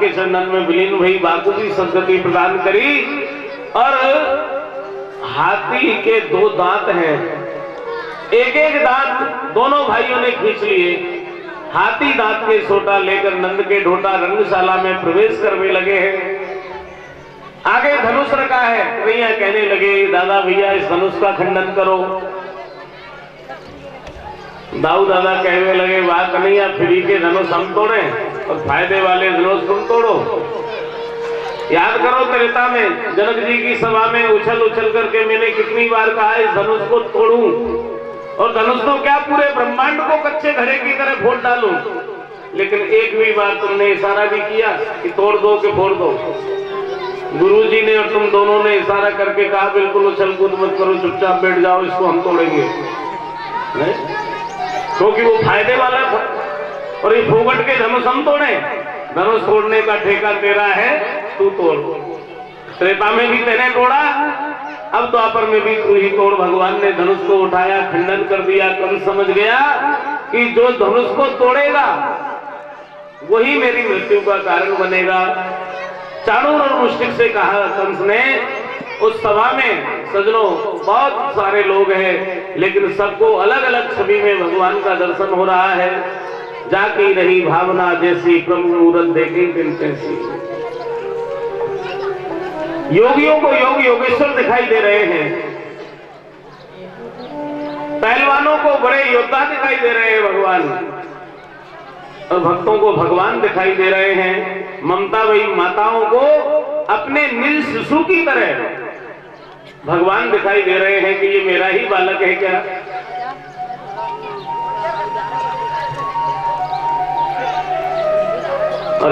के चरणन में विलीन हुई, बाखूबी सदगति प्रदान करी। और हाथी के 2 दांत हैं, एक एक दांत दोनों भाइयों ने खींच लिए। हाथी दांत के सोटा लेकर नंद के ढोटा रंगशाला में प्रवेश करने लगे हैं। आगे धनुष रखा है, कन्हैया कहने लगे दादा भैया इस धनुष का खंडन करो। दाऊ दादा कहने लगे वाह कन्हैया, फ्री के धनुष हम तोड़े और फायदे वाले धनुष तुम तोड़ो। याद करो त्रेता में जनक जी की सभा में उछल उछल करके मैंने कितनी बार कहा इस धनुष को तोड़ूं, और धनुष तो क्या पूरे ब्रह्मांड को कच्चे घड़े की तरह फोड़ डालूं, लेकिन एक भी बार तुमने इशारा भी किया कि तोड़ दो कि फोड़ दो। गुरुजी ने और तुम दोनों ने इशारा करके कहा बिल्कुल उछल कूद मत करो, चुपचाप बैठ जाओ, इसको हम तोड़ेंगे, क्योंकि वो फायदे वाला था। और ये फोगट के धनुष हम तोड़े, धनुष तोड़ने का ठेका तेरा है, तू तोड़। त्रेता में भी तेने तोड़ा, अब द्वापर में भी तू ही तोड़। भगवान ने धनुष को उठाया, खंडन कर दिया। कंस समझ गया कि जो धनुष को तोड़ेगा वही मेरी मृत्यु का कारण बनेगा। चाणूर और मुष्टिक से कहा कंस ने उस सभा में, सजनों बहुत सारे लोग हैं लेकिन सबको अलग अलग छवि में भगवान का दर्शन हो रहा है। जाकी रही भावना जैसी, प्रभु मूरत देखे दिन कैसी। योगियों को योग योगेश्वर दिखाई दे रहे हैं, पहलवानों को बड़े योद्धा दिखाई दे रहे हैं भगवान, और भक्तों को भगवान दिखाई दे रहे हैं। ममता वही माताओं को अपने निज शिशु की तरह भगवान दिखाई दे रहे हैं कि ये मेरा ही बालक है क्या। और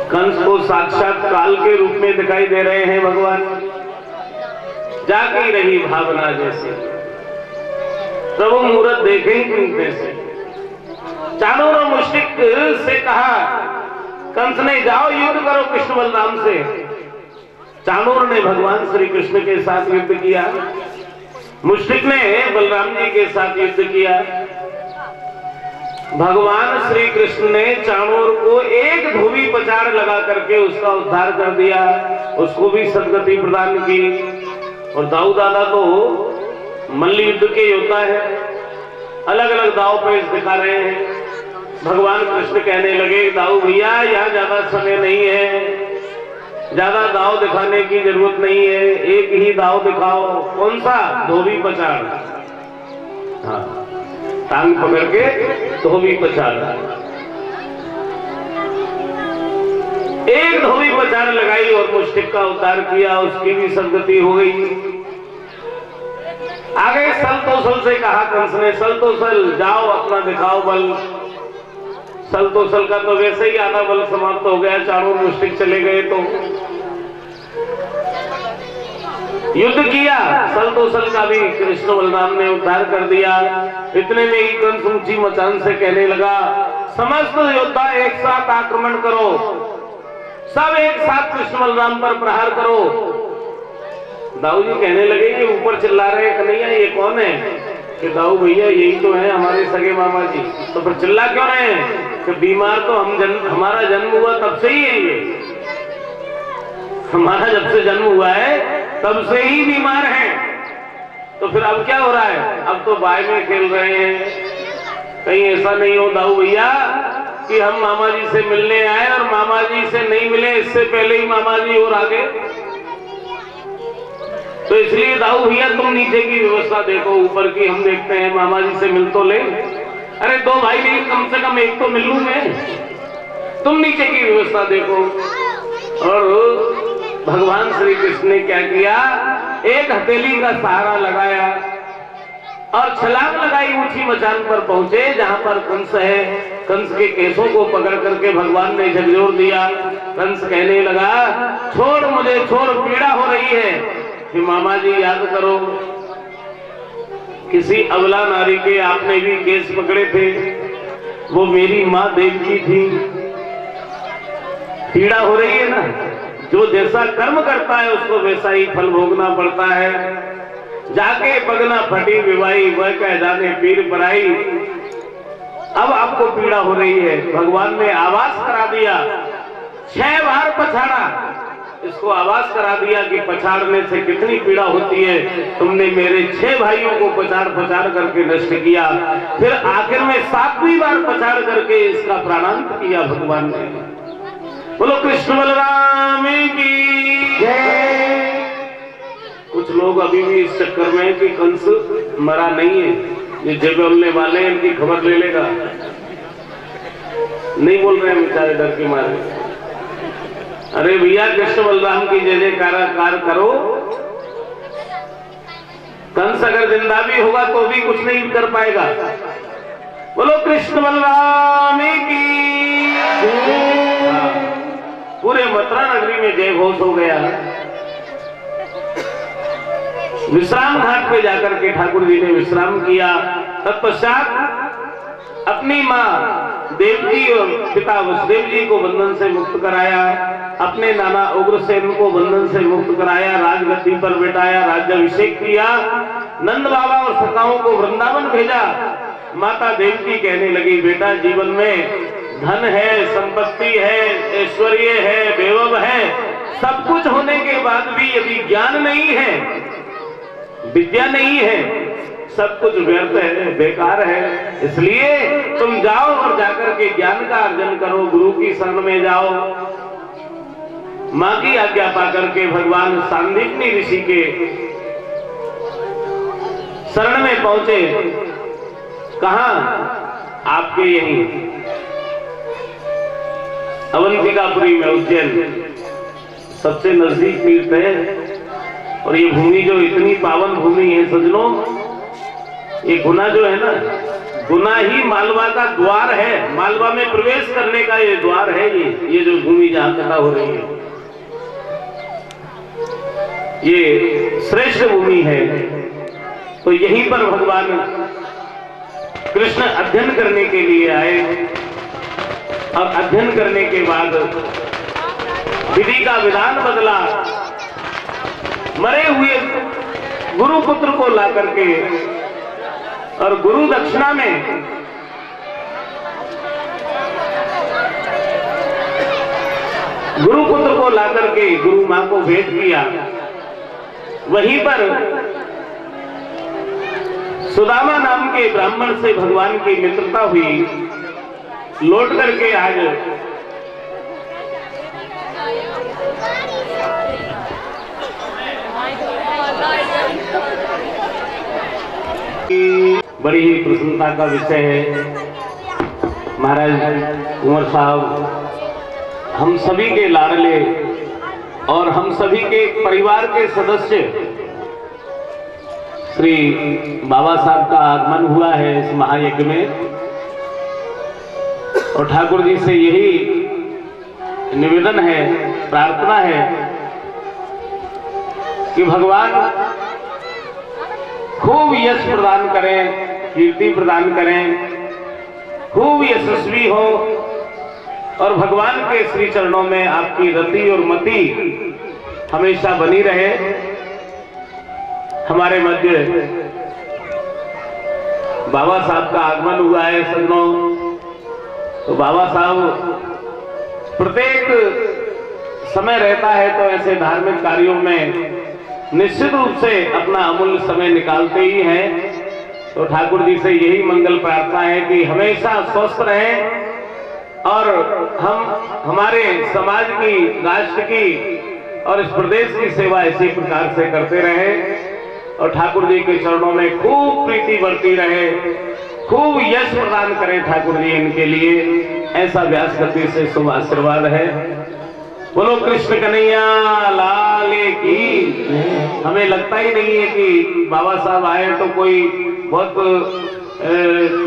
कंस को साक्षात काल के रूप में दिखाई दे रहे हैं भगवान। जागी रही भावना जैसे, प्रभु मूरत देखें कैसे। चाणूर और मुष्टिक से कहा कंस ने जाओ युद्ध करो कृष्ण बलराम से। चाणूर ने भगवान श्री कृष्ण के साथ युद्ध किया, मुष्टिक ने बलराम जी के साथ युद्ध किया। भगवान श्री कृष्ण ने चाणूर को एक धोबी पचाड़ लगा करके उसका उद्धार कर दिया, उसको भी सदगति प्रदान की। और दाऊ दादा तो मल्ल युद्ध के योद्धा है, अलग अलग दाव पेश दिखा रहे हैं। भगवान कृष्ण कहने लगे दाऊ भैया यहाँ ज्यादा समय नहीं है, ज्यादा दाव दिखाने की जरूरत नहीं है, एक ही दाव दिखाओ। कौन सा? धोबी पचाड़। हाँ, टांग पकड़ के धोबी पचाड़। एक धोबी पचाड़ लगाई और मुष्टिक का उद्धार किया, उसकी भी सदगति हो गई। आगे सल तो सल से कहा कंस ने, सल तो सल जाओ अपना दिखाओ बल। सल तो सल का तो वैसे ही आधा बल समाप्त हो गया, चाणूर मुष्टिक चले गए तो युद्ध किया। सल तो सल का भी कृष्ण बलराम ने उद्धार कर दिया। इतने में ही कंस ऊंची मचान से कहने लगा समस्त योद्धा एक साथ आक्रमण करो, सब एक साथ कृष्ण बलराम पर प्रहार करो। दाऊ जी कहने लगे कि ऊपर चिल्ला रहे कन्हैया ये कौन है? कि दाऊ भैया यही तो है हमारे सगे मामा जी। तो फिर चिल्ला क्यों रहे हैं? कि बीमार तो हमारा जन्म हुआ तब से ही है, ये हमारा जब से जन्म हुआ है तब से ही बीमार है। तो फिर अब क्या हो रहा है? अब तो बाय में खेल रहे हैं। कहीं ऐसा नहीं हो दाऊ भैया कि हम मामा जी से मिलने आए और मामा जी से नहीं मिले, इससे पहले ही मामा जी और आगे। तो इसलिए दाऊ भैया तुम नीचे की व्यवस्था देखो, ऊपर की हम देखते हैं, मामा जी से मिल तो ले। अरे दो भाई नहीं, कम से कम एक तो मिल लूं मैं, तुम नीचे की व्यवस्था देखो। और भगवान श्री कृष्ण ने क्या किया? एक हथेली का सहारा लगाया और छलांग लगाई, ऊंची मचान पर पहुंचे जहां पर कंस है। कंस के केसों को पकड़ करके भगवान ने झकझोर दिया। कंस कहने लगा छोड़ मुझे, छोड़, पीड़ा हो रही है। कि मामा जी याद करो किसी अबला नारी के आपने भी केस पकड़े थे, वो मेरी माँ देवकी थी। पीड़ा हो रही है ना, जो जैसा कर्म करता है उसको वैसा ही फल भोगना पड़ता है। जाके पगना फटी विवाही, वह कह जाने पीर पराई। अब आपको पीड़ा हो रही है। भगवान ने आवाज करा दिया, 6 बार पछाड़ा, इसको आवाज करा दिया कि पछाड़ने से कितनी पीड़ा होती है, तुमने मेरे 6 भाइयों को पछाड़ पछाड़ करके नष्ट किया। फिर आखिर में 7वीं बार पछाड़ करके इसका प्राणांत किया भगवान ने। बोलो कृष्ण बलराम की जय। कुछ लोग अभी भी इस चक्कर में है कि कंस मरा नहीं है, ये जय बोलने वाले हैं, इनकी खबर ले लेगा, नहीं बोल रहे हैं बेचारे डर के मारे। अरे भैया कृष्ण बलराम की जय जयकार करो। कंस अगर जिंदा भी होगा तो भी कुछ नहीं कर पाएगा। बोलो कृष्ण बलराम की जय। पूरे मथुरा नगरी में जय घोष हो गया। विश्राम घाट पे जाकर के ठाकुर जी ने विश्राम किया। तत्पश्चात अपनी माँ देवकी और पिता वसुदेव जी को बंधन से मुक्त कराया, अपने नाना उग्रसेन को बंधन से मुक्त कराया, राजगद्दी पर बिठाया, राज्याभिषेक किया, नंद बाबा और सखाओं को वृंदावन भेजा। माता देवकी कहने लगी, बेटा जीवन में धन है, संपत्ति है, ऐश्वर्य है, वैभव है, सब कुछ होने के बाद भी यदि ज्ञान नहीं है, विद्या नहीं है, सब कुछ व्यर्थ है, बेकार है। इसलिए तुम जाओ और जाकर के ज्ञान का अर्जन करो, गुरु की शरण में जाओ। मां की आज्ञा पाकर के भगवान सांदीपनी ऋषि के शरण में पहुंचे। कहां? आपके यहीं अवंतिकापुरी में, उज्जैन सबसे नजदीक तीर्थ है। और ये भूमि जो इतनी पावन भूमि है सजनों, ये गुना जो है ना, गुना ही मालवा का द्वार है, मालवा में प्रवेश करने का ये द्वार है। ये जो भूमि जहां कथा हो रही है, ये श्रेष्ठ भूमि है। तो यहीं पर भगवान कृष्ण अध्ययन करने के लिए आए और अध्ययन करने के बाद विधि का विधान बदला। मरे हुए गुरुपुत्र को ला करके और गुरु दक्षिणा में गुरुपुत्र को ला करके गुरु मां को भेंट किया। वहीं पर सुदामा नाम के ब्राह्मण से भगवान की मित्रता हुई। लौट करके आज बड़ी ही प्रसन्नता का विषय है। महाराज कुंवर साहब हम सभी के लाडले और हम सभी के परिवार के सदस्य श्री बाबा साहब का आगमन हुआ है इस महायज्ञ में। और ठाकुर जी से यही निवेदन है, प्रार्थना है कि भगवान खूब यश प्रदान करें, कीर्ति प्रदान करें, खूब यशस्वी हो और भगवान के श्री चरणों में आपकी रति और मति हमेशा बनी रहे। हमारे मध्य बाबा साहब का आगमन हुआ है सज्जनों। तो बाबा साहब प्रत्येक समय रहता है तो ऐसे धार्मिक कार्यों में निश्चित रूप से अपना अमूल्य समय निकालते ही हैं। तो ठाकुर जी से यही मंगल प्रार्थना है कि हमेशा स्वस्थ रहें और हम हमारे समाज की, राष्ट्र की और इस प्रदेश की सेवा इसी प्रकार से करते रहें और ठाकुर जी के चरणों में खूब प्रीति बढ़ती रहे, खूब यश प्रदान करें ठाकुर जी इनके लिए। ऐसा व्यास गति से शुभ आशीर्वाद है। बोलो कृष्ण कन्हैया लाल की। हमें लगता ही नहीं है कि बाबा साहब आए तो कोई बहुत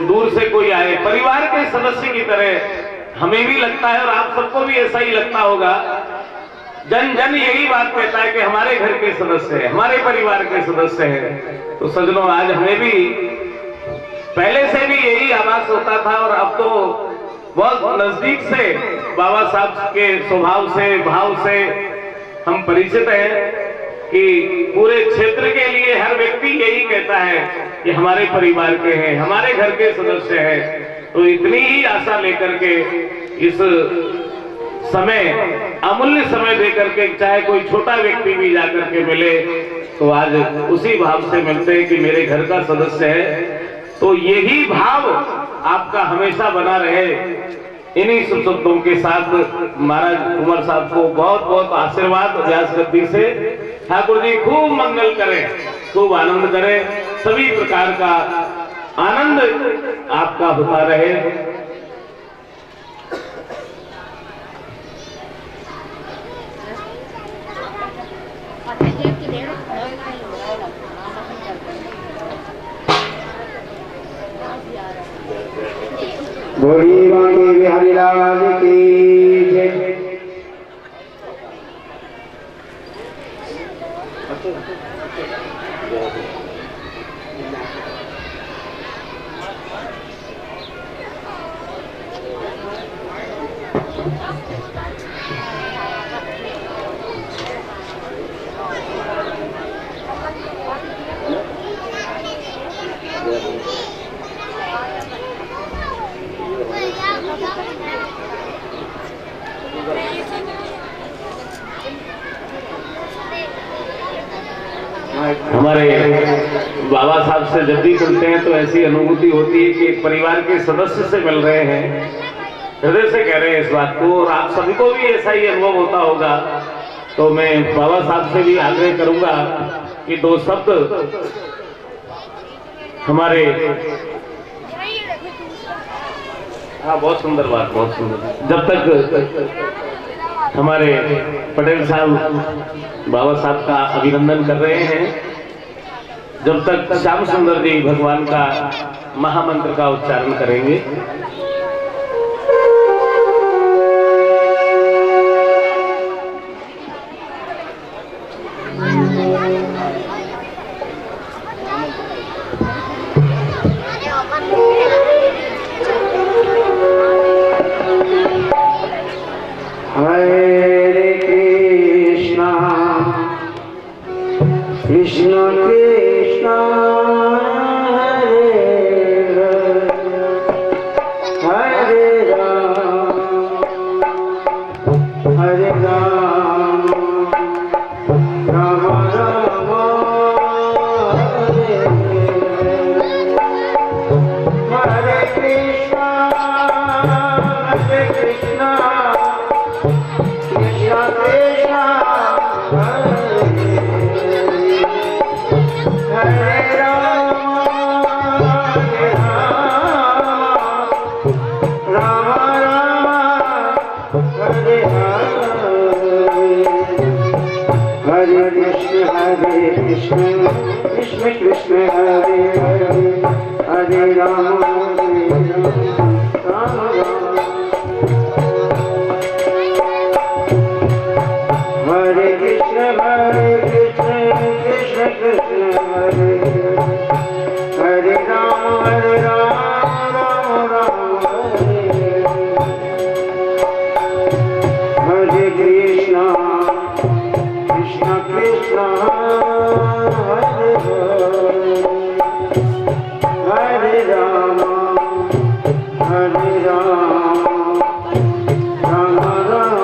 दूर से कोई आए, परिवार के सदस्य की तरह हमें भी लगता है और आप सबको भी ऐसा ही लगता होगा। जन जन यही बात कहता है कि हमारे घर के सदस्य है, हमारे परिवार के सदस्य है। तो सज्जनों आज हमें भी पहले से भी यही आभास होता था और अब तो बहुत नजदीक से बाबा साहब के स्वभाव से, भाव से हम परिचित हैं कि पूरे क्षेत्र के लिए हर व्यक्ति यही कहता है कि हमारे परिवार के हैं, हमारे घर के सदस्य हैं। तो इतनी ही आशा लेकर के इस समय, अमूल्य समय देकर के, चाहे कोई छोटा व्यक्ति भी जाकर के मिले तो आज उसी भाव से मिलते हैं कि मेरे घर का सदस्य है। तो यही भाव आपका हमेशा बना रहे। इन्हीं शुभ शब्दों के साथ महाराज कुंवर साहब को बहुत बहुत आशीर्वाद व्यास गद्दी से। ठाकुर जी खूब मंगल करें, खूब आनंद करें, सभी प्रकार का आनंद आपका होता रहे। बोली वाणी बिहारी लाल की जय। हमारे बाबा साहब से जब भी मिलते हैं तो ऐसी अनुभूति होती है कि एक परिवार के सदस्य से मिल रहे हैं। हृदय से कह रहे हैं इस बात को, और आप सभी को भी ऐसा ही अनुभव होता होगा। तो मैं बाबा साहब से भी आग्रह करूंगा कि दो शब्द हमारे, हाँ बहुत सुंदर बात, बहुत सुंदर। जब तक हमारे पटेल साहब बाबा साहब का अभिनंदन कर रहे हैं, जब तक श्याम सुंदर जी भगवान का महामंत्र का उच्चारण करेंगे। हरे कृष्णा कृष्ण कृष्ण हरे राम हरे राम राम राम हरे कृष्णा कृष्ण कृष्ण हरे हरे हरे राम राम राम हरे कृष्ण कृष्ण कृष्ण हरे हरे राम राम राम हरे हरे कृष्ण कृष्ण कृष्ण हरे राम राम राम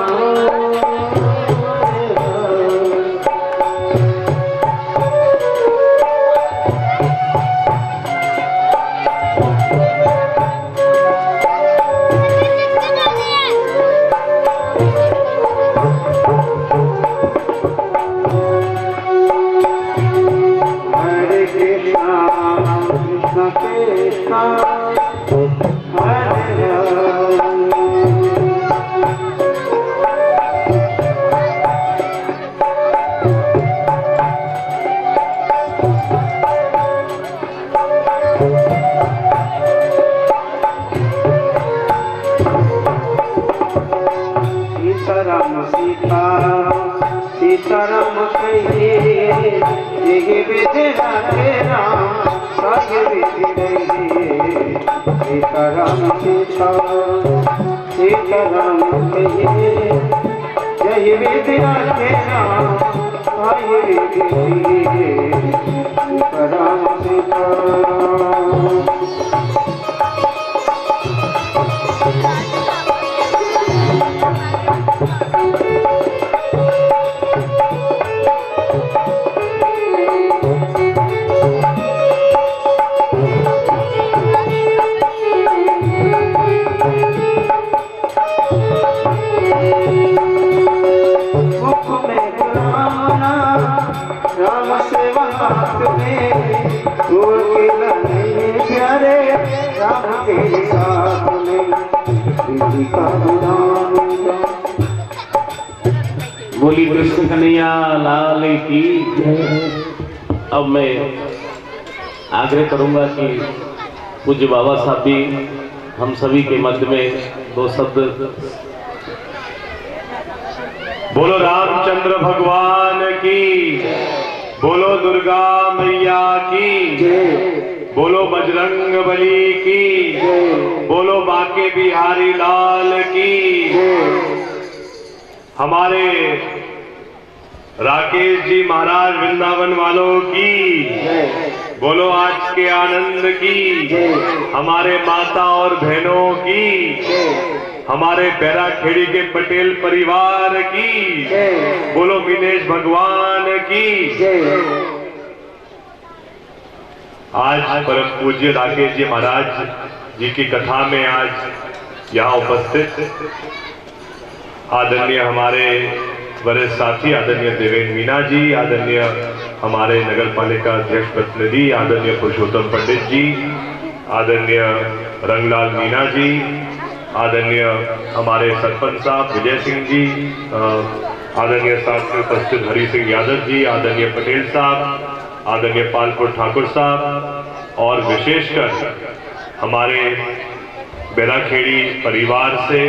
सीताराम कहिए सीताराम सीताराम कहिए जय विद्या के राम सीताराम सीताराम मुख में राम नाम, राम सेवा हाथ में, और केला नहीं प्यारे राम के साथ में, विधि का गुलाम। बोली कृष्ण कन्हैया लाल की। अब मैं आग्रह करूंगा कि पूज्य बाबा साहब भी हम सभी के मध्य में दो शब्द। बोलो रामचंद्र भगवान की, बोलो दुर्गा मैया की, बोलो बजरंग बली की, बोलो बांके बिहारी लाल की। हमारे राकेश जी महाराज वृंदावन वालों की, बोलो आज के आनंद की। हमारे माता और बहनों की, हमारे बैराखेड़ी के पटेल परिवार की, बोलो विनेश भगवान की। आज परम पूज्य राकेश जी महाराज जी की कथा में आज यहाँ उपस्थित आदरणीय हमारे वरिष्ठ साथी आदरणीय देवेंद्र मीना जी, आदरणीय हमारे नगर पालिका अध्यक्ष प्रतिनिधि आदरणीय पुरुषोत्तम पंडित जी, आदरणीय रंगलाल मीना जी, आदरणीय हमारे सरपंच साहब विजय सिंह जी, आदरणीय साथ में उपस्थित हरि सिंह यादव जी, आदरणीय पटेल साहब, आदरणीय पालपुर ठाकुर साहब, और विशेषकर हमारे बैराखेड़ी परिवार से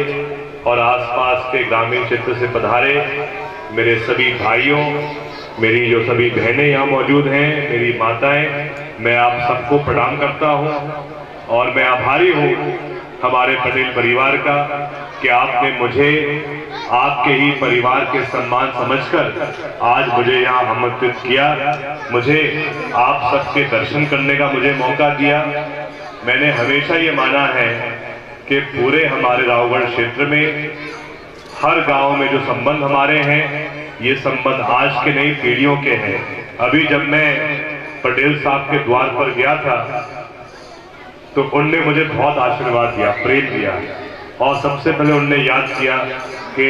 और आसपास के ग्रामीण क्षेत्र से पधारे मेरे सभी भाइयों, मेरी जो सभी बहनें यहाँ मौजूद हैं, मेरी माताएं, मैं आप सबको प्रणाम करता हूँ और मैं आभारी हूँ हमारे पटेल परिवार का कि आपने मुझे आपके ही परिवार के सम्मान समझकर आज मुझे यहाँ आमंत्रित किया, मुझे आप सबके दर्शन करने का मुझे मौका दिया। मैंने हमेशा ये माना है कि पूरे हमारे रावगढ़ क्षेत्र में हर गांव में जो संबंध हमारे हैं, ये संबंध आज के नई पीढ़ियों के हैं। अभी जब मैं पटेल साहब के द्वार पर गया था तो उनने मुझे बहुत आशीर्वाद दिया, प्रेम दिया, और सबसे पहले उनने याद किया कि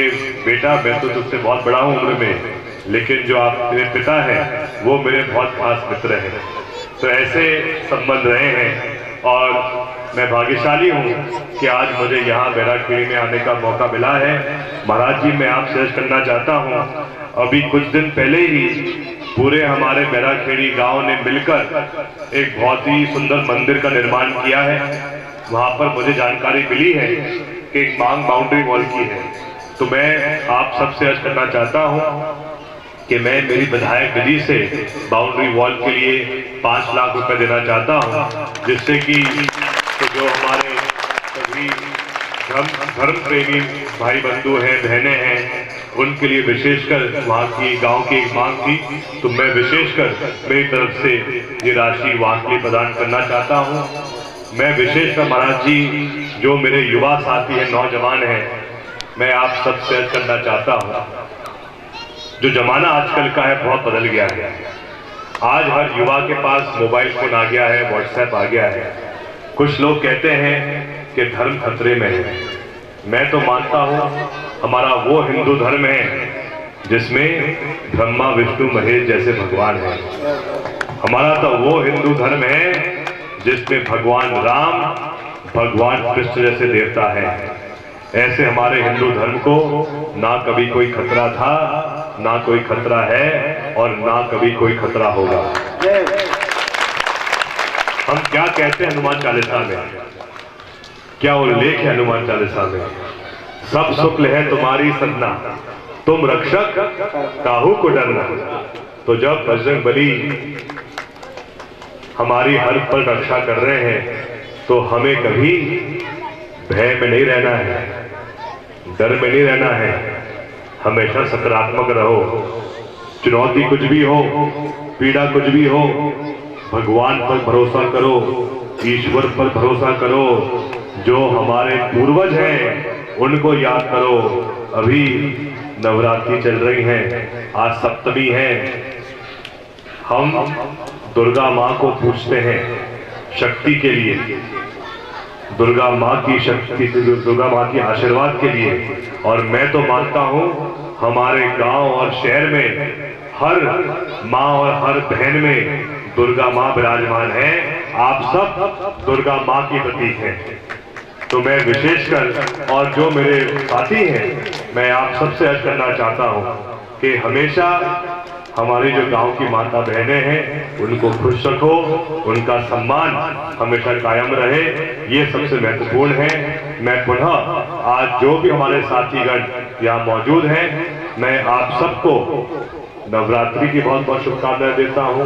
बेटा मैं तो तुझसे बहुत बड़ा हूं उम्र में, लेकिन जो आप मेरे पिता हैं वो मेरे बहुत खास मित्र हैं। तो ऐसे संबंध रहे हैं और मैं भाग्यशाली हूँ कि आज मुझे यहाँ बैराखेड़ी में आने का मौका मिला है। महाराज जी, मैं आपसे अर्ज करना चाहता हूँ, अभी कुछ दिन पहले ही पूरे हमारे बैराखेड़ी गांव ने मिलकर एक बहुत ही सुंदर मंदिर का निर्माण किया है। वहाँ पर मुझे जानकारी मिली है कि एक मांग बाउंड्री वॉल की है। तो मैं आप सबसे अर्ज करना चाहता हूँ कि मैं मेरी विधायक निधि से बाउंड्री वॉल के लिए 5 लाख रुपए देना चाहता हूँ, जिससे कि तो जो हमारे सभी धर्म प्रेमी भाई बंधु हैं, बहनें हैं, उनके लिए विशेषकर वहाँ की गांव की एक मांग थी, तो मैं विशेषकर मेरी तरफ से ये राशि वहाँ के लिए प्रदान करना चाहता हूँ। मैं विशेषकर महाराज जी, जो मेरे युवा साथी हैं, नौजवान हैं, मैं आप सबसे अर्ज करना चाहता हूँ, जो जमाना आजकल का है बहुत बदल गया है। आज हर युवा के पास मोबाइल फोन आ गया है, व्हाट्सएप आ गया है। कुछ लोग कहते हैं कि धर्म खतरे में है। मैं तो मानता हूँ हमारा वो हिंदू धर्म है जिसमें ब्रह्मा विष्णु महेश जैसे भगवान हैं। हमारा तो वो हिंदू धर्म है जिसमें भगवान राम, भगवान कृष्ण जैसे देवता हैं। ऐसे हमारे हिंदू धर्म को ना कभी कोई खतरा था, ना कोई खतरा है और ना कभी कोई खतरा होगा। हम क्या कहते हैं हनुमान चालीसा में, क्या उल्लेख है हनुमान चालीसा में? सब शुक्ल है तुम्हारी सदना, तुम रक्षक काहू को डरना। तो जब बजरंग बली हमारी हर पल रक्षा कर रहे हैं तो हमें कभी भय में नहीं रहना है, डर में नहीं रहना है। हमेशा सकारात्मक रहो, चुनौती कुछ भी हो, पीड़ा कुछ भी हो, भगवान पर भरोसा करो, ईश्वर पर भरोसा करो। जो हमारे पूर्वज हैं उनको याद करो। अभी नवरात्रि चल रही हैं, आज सप्तमी है। हम दुर्गा माँ को पूछते हैं शक्ति के लिए, दुर्गा माँ की शक्ति, दुर्गा माँ की आशीर्वाद के लिए। और मैं तो मानता हूँ हमारे गांव और शहर में हर माँ और हर बहन में दुर्गा माँ विराजमान है। आप सब दुर्गा माँ की प्रतीक हैं। तो मैं विशेषकर और जो मेरे साथी हैं, मैं आप सबसे अर्ज करना चाहता हूँ कि हमेशा हमारी जो गांव की माता बहनें हैं उनको खुश रखो, उनका सम्मान हमेशा कायम रहे, ये सबसे महत्वपूर्ण है। मैं पुनः आज जो भी हमारे साथीगण यहाँ मौजूद हैं, मैं आप सबको नवरात्रि की बहुत बहुत शुभकामनाएं देता हूँ,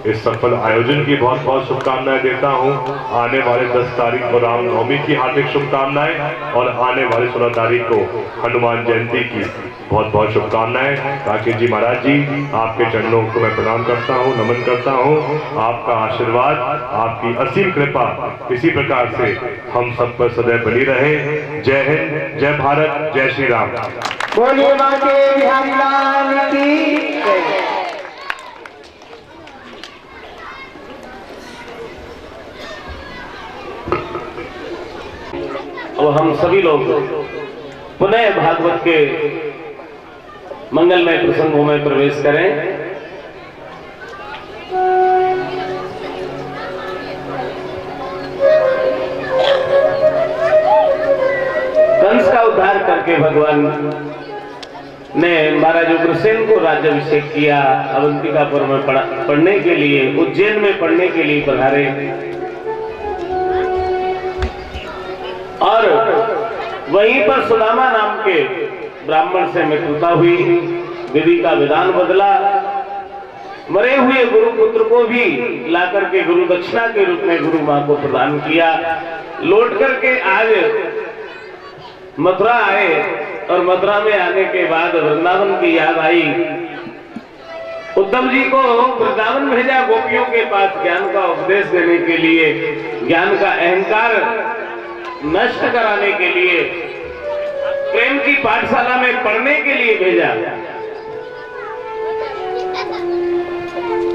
इस सफल आयोजन की बहुत बहुत शुभकामनाएं देता हूँ। आने वाले 10 तारीख को रामनवमी की हार्दिक शुभकामनाएं और आने वाली 16 तारीख को हनुमान जयंती की बहुत बहुत शुभकामनाएं। राकेश जी महाराज जी, आपके चरणों को मैं प्रणाम करता हूँ, नमन करता हूँ। आपका आशीर्वाद, आपकी असीम कृपा इसी प्रकार से हम सब पर सदैव बनी रहे। जय हिंद, जय भारत, जय श्री राम। बोलिए बांके बिहारी लाल की जय। और हम सभी लोग पुनः भागवत के मंगलमय प्रसंगों में प्रवेश करें। कंस का उद्धार करके भगवान ने महाराज उग्रसेन को राज्याभिषेक किया। अवंतिकापुर में पढ़ने के लिए, उज्जैन में पढ़ने के लिए पधारे और वहीं पर सुदामा नाम के ब्राह्मण से मित्रता हुई। विधि का विधान बदला, मरे हुए गुरु पुत्र को भी लाकर के गुरु दक्षिणा के रूप में गुरु मां को प्रदान किया। लौट करके आज मथुरा आए और मथुरा में आने के बाद वृंदावन की याद आई। उद्धव जी को वृंदावन भेजा गोपियों के पास ज्ञान का उपदेश देने के लिए, ज्ञान का अहंकार नष्ट कराने के लिए, प्रेम की पाठशाला में पढ़ने के लिए भेजा।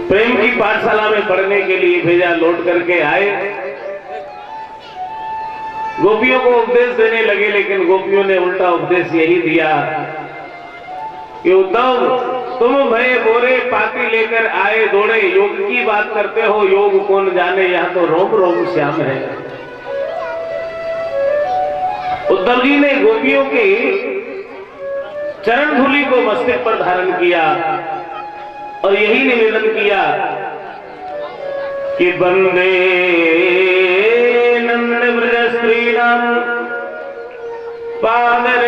प्रेम की पाठशाला में पढ़ने के लिए भेजा। लौट करके आए, गोपियों को उपदेश देने लगे, लेकिन गोपियों ने उल्टा उपदेश यही दिया कि उद्धव, तुम भय बोरे पाती लेकर आए दौड़े, योग की बात करते हो, योग कौन जाने, यहाँ तो रोम रोम श्याम है। उद्धव जी ने गोपियों की चरण धूलि को मस्तक पर धारण किया और यही निवेदन किया कि वंदे नंद ब्रज स्त्रीणाम पादरेणुमभिक्षुषा।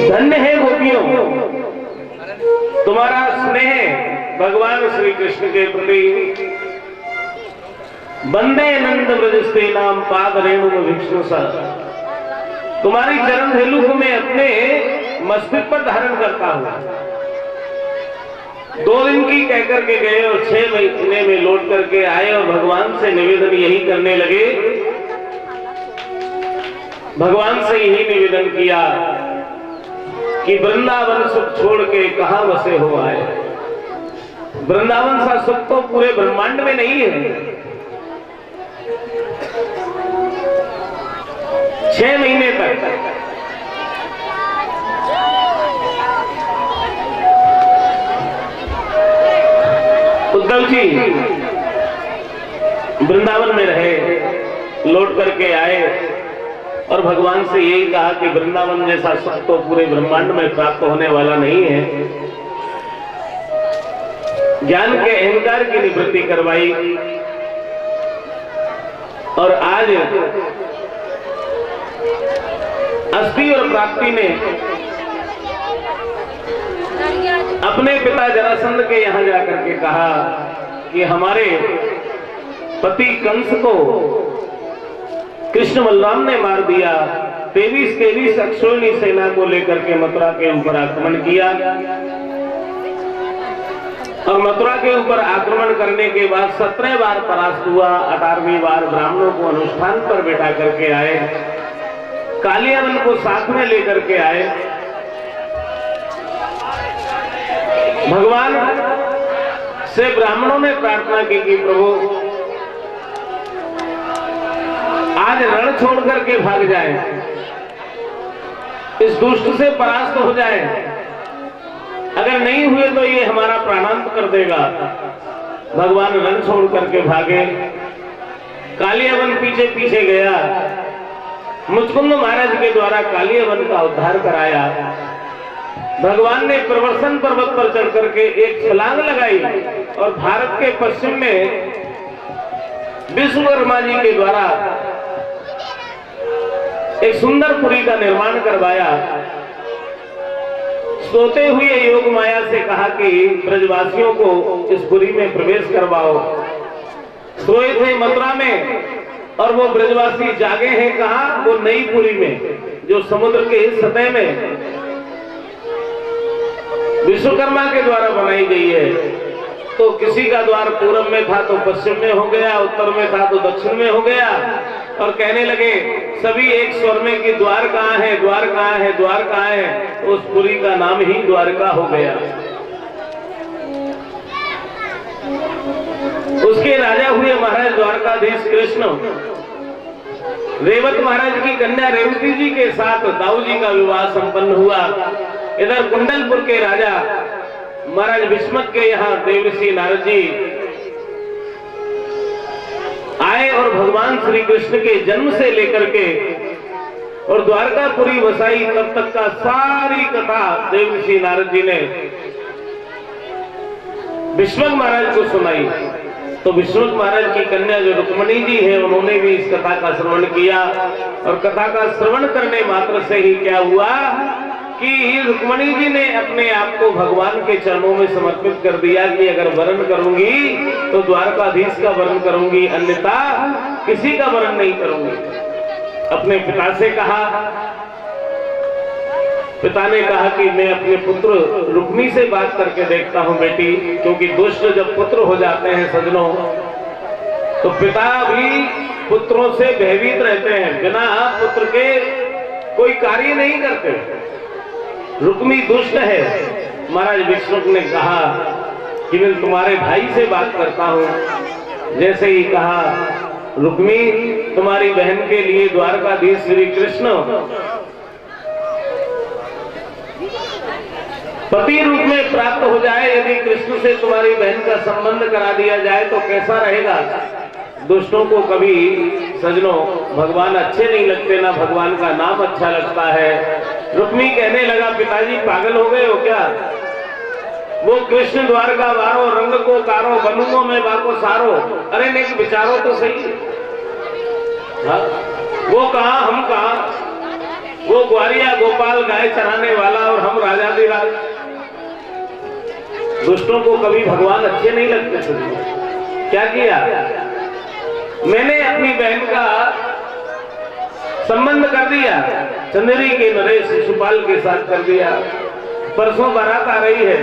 धन्य है गोपियों, तुम्हारा स्नेह भगवान श्री कृष्ण के प्रति। वंदे नंद ब्रजस्ते नाम पाद रेणु विष्णुसा, तुम्हारी चरण धेनु को मैं अपने मस्तक पर धारण करता हूं। 2 दिन की कहकर के गए और 6 महीने में लौट करके आए और भगवान से निवेदन यही करने लगे। भगवान से यही निवेदन किया कि वृंदावन सुख छोड़ के कहां बसे हो आए। वृंदावन सा सुख तो पूरे ब्रह्मांड में नहीं है। 6 महीने तक उद्धव जी वृंदावन में रहे, लौट करके आए और भगवान से यही कहा कि वृंदावन जैसा सुख तो पूरे ब्रह्मांड में प्राप्त होने वाला नहीं है। ज्ञान के अहंकार की निवृत्ति करवाई और आज अस्थि और प्राप्ति ने अपने पिता जरासंध के यहां जाकर के कहा कि हमारे पति कंस को कृष्ण बलराम ने मार दिया। 23 अक्षोहिणी सेना को लेकर के मथुरा के ऊपर आक्रमण किया और मथुरा के ऊपर आक्रमण करने के बाद 17 बार परास्त हुआ। 18वीं बार ब्राह्मणों को अनुष्ठान पर बैठा करके आए, कालियावन को साथ में लेकर के आए। भगवान से ब्राह्मणों ने प्रार्थना की कि प्रभु आज रण छोड़ करके भाग जाए, इस दुष्ट से परास्त हो जाए, अगर नहीं हुए तो ये हमारा प्राणांत कर देगा। भगवान रण छोड़ करके भागे, कालियावन पीछे पीछे गया, मुचकुंद महाराज के द्वारा कालियावन का उद्धार कराया। भगवान ने प्रवर्तन पर्वत पर चढ़ करके एक छलांग लगाई और भारत के पश्चिम में विश्वकर्मा जी के द्वारा एक सुंदर पुरी का निर्माण करवाया। सोते हुए योग माया से कहा कि ब्रजवासियों को इस पुरी में प्रवेश करवाओ। सोए थे मथुरा में और वो ब्रजवासी जागे हैं कहाँ? वो नई पुरी में, जो समुद्र के इस सतह में विश्वकर्मा के द्वारा बनाई गई है। तो किसी का द्वार पूर्व में था तो पश्चिम में हो गया, उत्तर में था तो दक्षिण में हो गया, और कहने लगे सभी एक स्वर में कि द्वार कहाँ है, द्वार कहाँ है, द्वार कहाँ है। तो उस पुरी का नाम ही द्वारका हो गया। उसके राजा हुए महाराज द्वारकाधीश कृष्ण। रेवत महाराज की कन्या रेवती जी के साथ दाऊ जी का विवाह संपन्न हुआ। इधर कुंडलपुर के राजा महाराज विस्मत के यहाँ देवऋषि नारद जी आए और भगवान श्री कृष्ण के जन्म से लेकर के और द्वारकापुरी वसाई तब तक का सारी कथा देवऋषि नारद जी ने विस्मत महाराज को सुनाई। तो विस्मत महाराज की कन्या जो रुक्मणी जी है, उन्होंने भी इस कथा का श्रवण किया, और कथा का श्रवण करने मात्र से ही क्या हुआ कि रुक्मणी जी ने अपने आप को भगवान के चरणों में समर्पित कर दिया कि अगर वर्ण करूंगी तो द्वारकाधीश का वर्ण करूंगी, अन्यथा किसी का वर्ण नहीं करूंगी। अपने पिता से कहा, पिता ने कहा कि मैं अपने पुत्र रुक्मी से बात करके देखता हूं बेटी, क्योंकि दुष्ट जब पुत्र हो जाते हैं सजनों, तो पिता भी पुत्रों से भयभीत रहते हैं, बिना पुत्र के कोई कार्य नहीं करते। रुक्मी दुष्ट है। महाराज विष्णु ने कहा कि मैं तुम्हारे भाई से बात करता हूं। जैसे ही कहा, रुक्मी तुम्हारी बहन के लिए द्वारकाधीश श्री कृष्ण पति रूप में प्राप्त हो जाए, यदि कृष्ण से तुम्हारी बहन का संबंध करा दिया जाए तो कैसा रहेगा। दुष्टों को कभी सजनों भगवान अच्छे नहीं लगते, ना भगवान का नाम अच्छा लगता है। रुक्मी कहने लगा, पिताजी पागल हो गए हो क्या? वो कृष्ण द्वारका वारो, रंग को कारो, बनूंगो में बाको सारो। अरे नहीं विचारो तो सही। हाँ? वो कहाँ हम कहाँ? वो ग्वारिया गोपाल गाय चराने वाला और हम राजाधिराज। दुष्टों को कभी भगवान अच्छे नहीं लगते। सजनों क्या किया, मैंने अपनी बहन का संबंध कर दिया, चंदेरी के नरेश शिशुपाल के साथ कर दिया। परसों बारात आ रही है,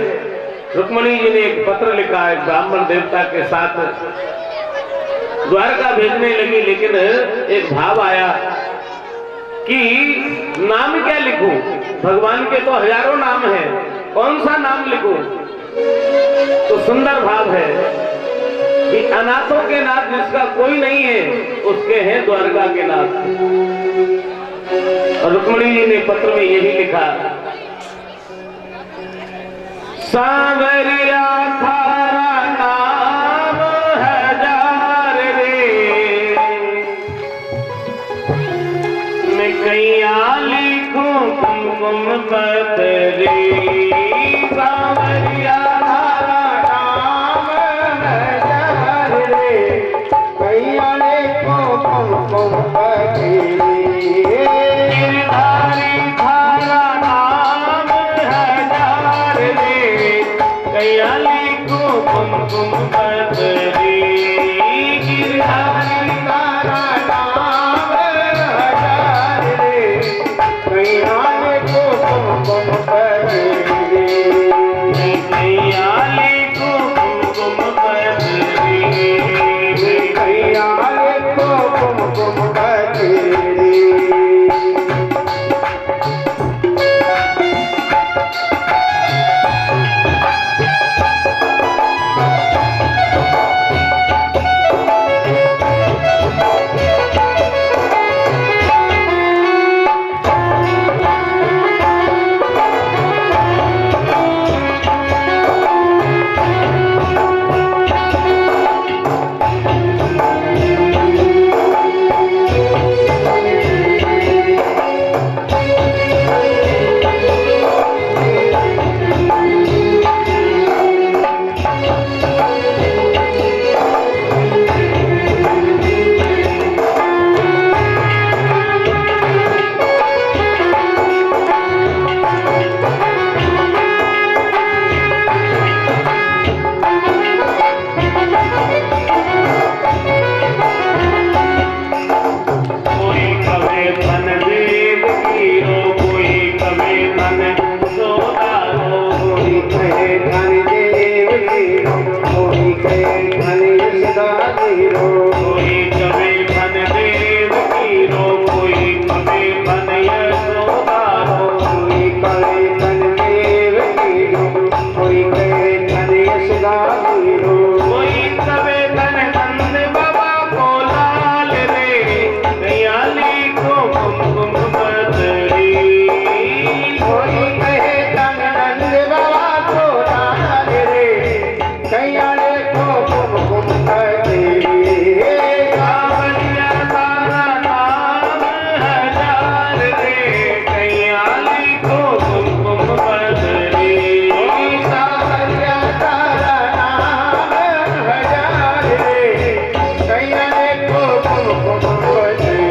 रुक्मणी जी ने एक पत्र लिखा, एक ब्राह्मण देवता के साथ द्वारका भेजने लगी, लेकिन एक भाव आया कि नाम क्या लिखूं? भगवान के तो हजारों नाम हैं, कौन सा नाम लिखूं? तो सुंदर भाव है कि अनाथों के नाथ जिसका कोई नहीं है, उसके हैं द्वारका के नाथ। और रुक्मणी जी ने पत्र में यही लिखा, सांवरिया थारा नाम हजार रे, मैं कैया लिखूं कुमकुम पतरी। सांवरिया Come नीरो कोई कवे धन देव कीरो, कोई कवे धन यशोदा रो, कोई कहे धन देव नीरो, कोई कहे धन यशोदा नीरो, कोई कवे धन नंद बाबा को लाल रे, दयाली को कुमकुम बदरी। कोई कहे धन नंद बाबा को लाल रे, कयाले को कुमकुम बदरी। कांवरिया तारा नाम हजार रे, दयाली को कुमकुम बदरी। सावरिया तारा नाम हजार रे, कयाले को कुमकुम बदरी।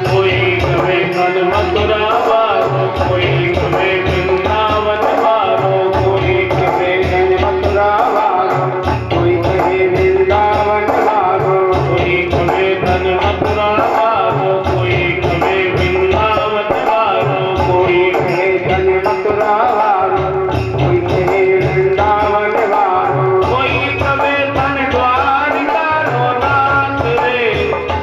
कोई कवे मन मथुरा वारो, कोई कवे वृंदावन वारो, कोई कवे मथुरा वारो, कोई कहे वृंदावन वारो, कोई कवे धन मथुरा वारो, कोई कवे वृंदावन वारो, कोई कहे धन मथुरा वारो, कोई कहे वृंदावन वारो, कोई कवे धन द्वारिका रो नाथ रे,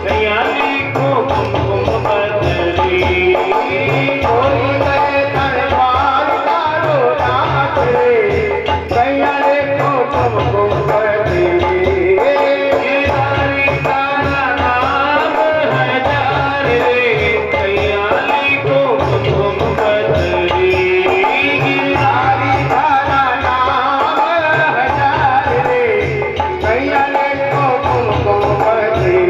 दयाली को कुमकुम बदरी। कोई कहे धन द्वारिका रो नाथ रे, कयाले को कुमकुम बदरी। गिरधारी तारा नाम हजार रे, दयाली को कुमकुम बदरी। गिरधारी तारा नाम हजार रे, कयाले को कुमकुम बदरी।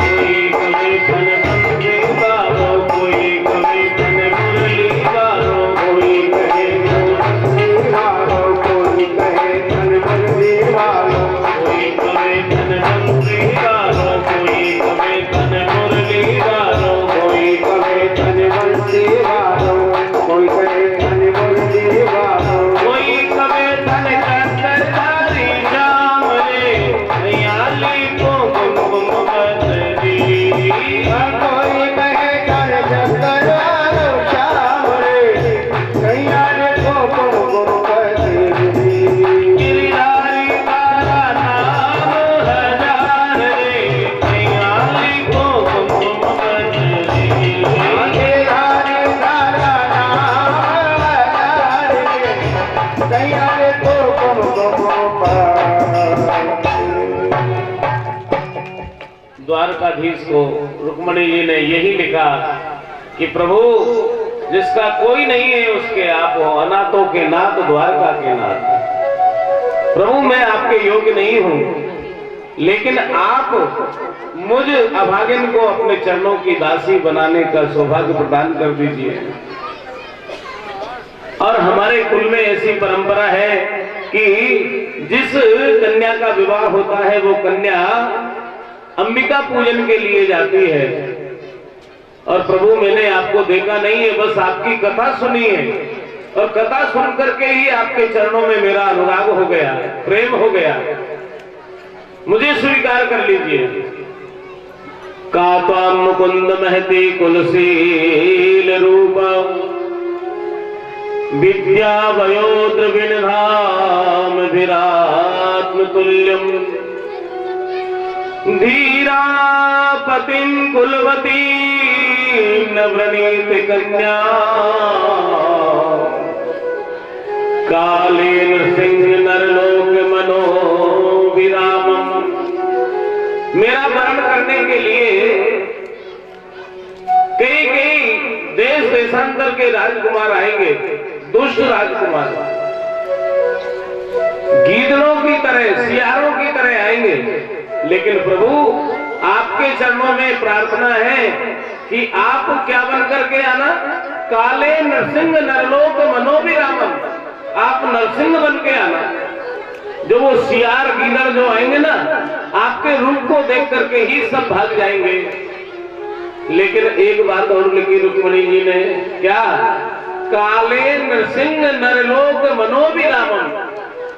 कोई कवे धन बंदे वारो, कोई कवे धन मुरली वारो, कोई कहे वारो, कोई कहे धन बंदी वारो, कोई कवे धन बंदे वारो, कोई कवे धन मुरली वारो, कोई कहे धन बंदी वारो, कोई कहे धन बंदी वारो, कोई कवे धन चक्रधारी श्याम रे, दयाली को कुमकुम बदरी। कोई कहे धन चक्रधारी श्याम रे, कयाले को कुमकुम बदरी। गिरधारी तारा नाम हजार रे, दयाली को कुमकुम बदरी। गिरधारी तारा नाम हजार रे, कयाले को कुमकुम बदरी। द्वारकाधीश को रुक्मणी जी ने यही लिखा कि प्रभु जिसका कोई नहीं है उसके आप हो, अनाथों के नाथ द्वारका के नाथ। प्रभु मैं आपके योग्य नहीं हूं, लेकिन आप मुझ अभागिन को अपने चरणों की दासी बनाने का सौभाग्य प्रदान कर दीजिए। और हमारे कुल में ऐसी परंपरा है कि जिस कन्या का विवाह होता है वो कन्या अंबिका पूजन के लिए जाती है। और प्रभु मैंने आपको देखा नहीं है, बस आपकी कथा सुनी है और कथा सुन करके ही आपके चरणों में मेरा अनुराग हो गया, प्रेम हो गया, मुझे स्वीकार कर लीजिए। कात्वाम मुकुंद महती कुलशील रूप विद्या वयोद्रविणधाम विरात्म तुल्यम धीरा पतिं कुलवती नवनीत कन्या कालेन सिंह नरलोक मनो विरामम। मेरा वर्ण करने के लिए कई कई देश देशांतर के राजकुमार आएंगे, दुष्ट राजकुमार गीदड़ों की तरह, सियारों की तरह आएंगे। लेकिन प्रभु आपके चरणों में प्रार्थना है कि आप क्या बन करके आना, काले नरसिंह नरलोक मनोविरामम, आप नरसिंह बन के आना। जो वो सियार गीदड़ जो आएंगे ना, आपके रूप को देख करके ही सब भाग जाएंगे। लेकिन एक बात और लिखी रुक्मणी जी ने, क्या? काले नरसिंह नरलोक मनोविरामम।